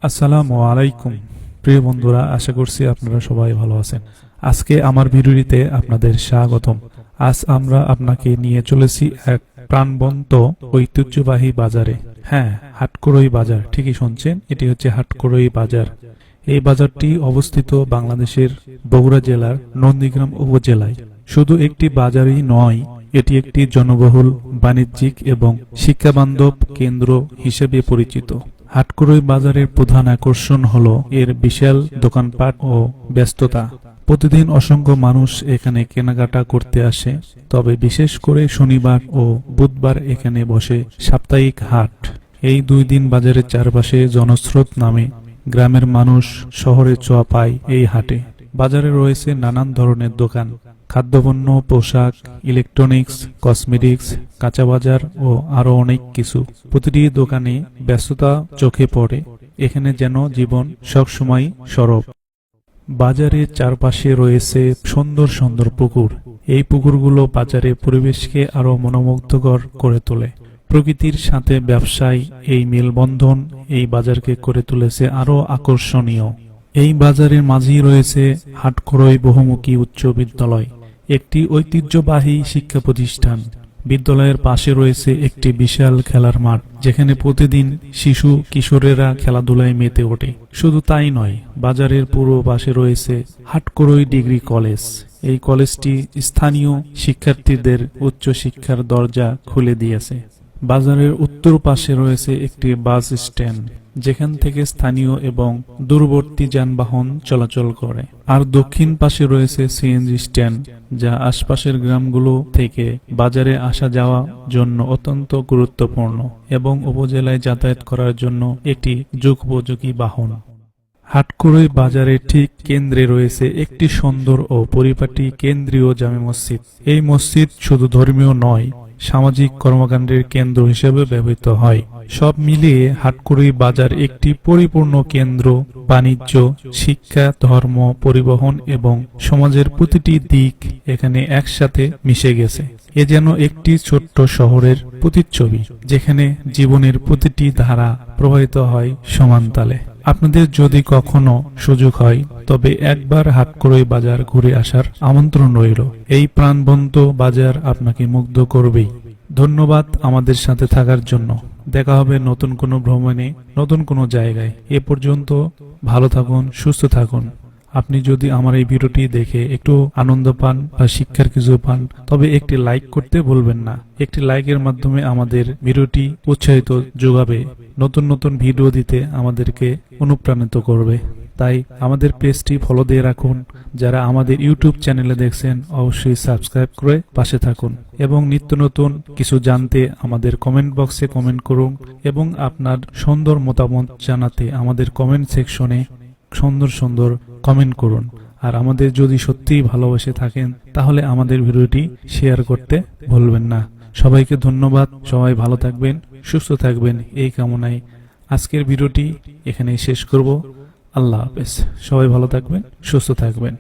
আসসালামু আলাইকুম প্রিয় বন্ধুরা, আশা করছি আপনারা সবাই ভালো আছেন। আজকে আমার ভিডিওতে আপনাদের স্বাগতম। আজ আমরা আপনাকে নিয়ে চলেছি এক প্রাণবন্ত ঐতিহ্যবাহী বাজারে। হ্যাঁ, হাটকড়ই বাজার, ঠিকই শুনছেন, এটি হচ্ছে হাটকড়ই বাজার। এই বাজারটি অবস্থিত বাংলাদেশের বগুড়া জেলার নন্দীগ্রাম উপজেলায়। শুধু একটি বাজারই নয়, এটি একটি জনবহুল বাণিজ্যিক এবং শিক্ষাবান্ধব কেন্দ্র হিসেবে পরিচিত। হাটকড়ই বাজারের প্রধান আকর্ষণ হল এর বিশাল দোকানপাট ও ব্যস্ততা। প্রতিদিন অসংখ্য মানুষ এখানে কেনাকাটা করতে আসে, তবে বিশেষ করে শনিবার ও বুধবার এখানে বসে সাপ্তাহিক হাট। এই 2 দিন বাজারের চারপাশে জনস্রোত নামে গ্রামের মানুষ শহরে ছোঁয়া পায় এই হাটে। বাজারে রয়েছে নানান ধরনের দোকান, খাদ্যপণ্য, পোশাক, ইলেকট্রনিক্স, কসমেটিক্স, কাঁচা বাজার ও আরো অনেক কিছু। প্রতিটি দোকানে ব্যস্ততা চোখে পড়ে, এখানে যেন জীবন সবসময় সরব। বাজারের চারপাশে রয়েছে সুন্দর সুন্দর পুকুর। এই পুকুরগুলো বাজারের পরিবেশকে আরো মনোমুগ্ধকর করে তোলে। প্রকৃতির সাথে ব্যবসায় এই মেলবন্ধন এই বাজারকে করে তুলেছে আরো আকর্ষণীয়। এই বাজারের মাঝেই রয়েছে হাটকড়ই বহুমুখী উচ্চ বিদ্যালয়, একটি ঐতিহ্যবাহী শিক্ষা প্রতিষ্ঠান। বিদ্যালয়ের পাশে রয়েছে একটি বিশাল খেলার মাঠ, যেখানে প্রতিদিন শিশু কিশোরেরা খেলাধুলায় মেতে ওঠে। শুধু তাই নয়, বাজারের পূর্ব পাশে রয়েছে হাটকড়ই ডিগ্রি কলেজ। এই কলেজটি স্থানীয় শিক্ষার্থীদের উচ্চ শিক্ষার দরজা খুলে দিয়েছে। বাজারের উত্তর পাশে রয়েছে একটি বাস স্ট্যান্ড, যেখান থেকে স্থানীয় এবং দূরবর্তী যানবাহন চলাচল করে। আর দক্ষিণ পাশে রয়েছে সিএনজি স্ট্যান্ড, যা আশপাশের গ্রামগুলো থেকে বাজারে আসা যাওয়া জন্য অত্যন্ত গুরুত্বপূর্ণ এবং উপজেলায় যাতায়াত করার জন্য একটি যুগোপযোগী বাহন। হাটকড়ই বাজারের ঠিক কেন্দ্রে রয়েছে একটি সুন্দর ও পরিপাটি কেন্দ্রীয় জামে মসজিদ। এই মসজিদ শুধু ধর্মীয় নয়, সামাজিক কর্মকাণ্ডের কেন্দ্র হিসেবে ব্যবহৃত হয়। সব মিলিয়ে হাটকড়ই বাজার একটি পরিপূর্ণ কেন্দ্র। বাণিজ্য, শিক্ষা, ধর্ম, পরিবহন এবং সমাজের প্রতিটি দিক এখানে একসাথে মিশে গেছে। এ যেন একটি ছোট্ট শহরের প্রতিচ্ছবি, যেখানে জীবনের প্রতিটি ধারা প্রবাহিত হয় সমানতালে। আপনাদের যদি কখনো সুযোগ হয়, তবে একবার হাটকড়ই বাজার ঘুরে আসার আমন্ত্রণ রইল। এই প্রাণবন্ত বাজার আপনাকে মুগ্ধ করবেই। ধন্যবাদ আমাদের সাথে থাকার জন্য। দেখা হবে নতুন কোনো ভ্রমণে, নতুন কোনো জায়গায়। এ পর্যন্ত ভালো থাকুন, সুস্থ থাকুন। আপনি যদি আমার এই ভিডিওটি দেখে একটু আনন্দ পান বা শিক্ষার কিছু পান, তবে একটি লাইক করতে ভুলবেন না। একটি লাইকের মাধ্যমে আমাদের ভিডিওটি উৎসাহিত যোগাবে, নতুন নতুন ভিডিও দিতে আমাদেরকে অনুপ্রাণিত করবে। তাই আমাদের পেজটি ফলো দিয়ে রাখুন। যারা আমাদের ইউটিউব চ্যানেলে দেখছেন, অবশ্যই সাবস্ক্রাইব করে পাশে থাকুন এবং নিত্য নতুন কিছু জানতে আমাদের কমেন্ট বক্সে কমেন্ট করুন এবং আপনার সুন্দর মতামত জানাতে আমাদের কমেন্ট সেকশনে সুন্দর সুন্দর কমেন্ট করুন। আর আমাদের যদি সত্যিই ভালোবেসে থাকেন, তাহলে আমাদের ভিডিওটি শেয়ার করতে ভুলবেন না। সবাইকে ধন্যবাদ। সবাই ভালো থাকবেন, সুস্থ থাকবেন, এই কামনায় আজকের ভিডিওটি এখানেই শেষ করব। আল্লাহ হাফেজ। সবাই ভালো থাকবেন, সুস্থ থাকবেন।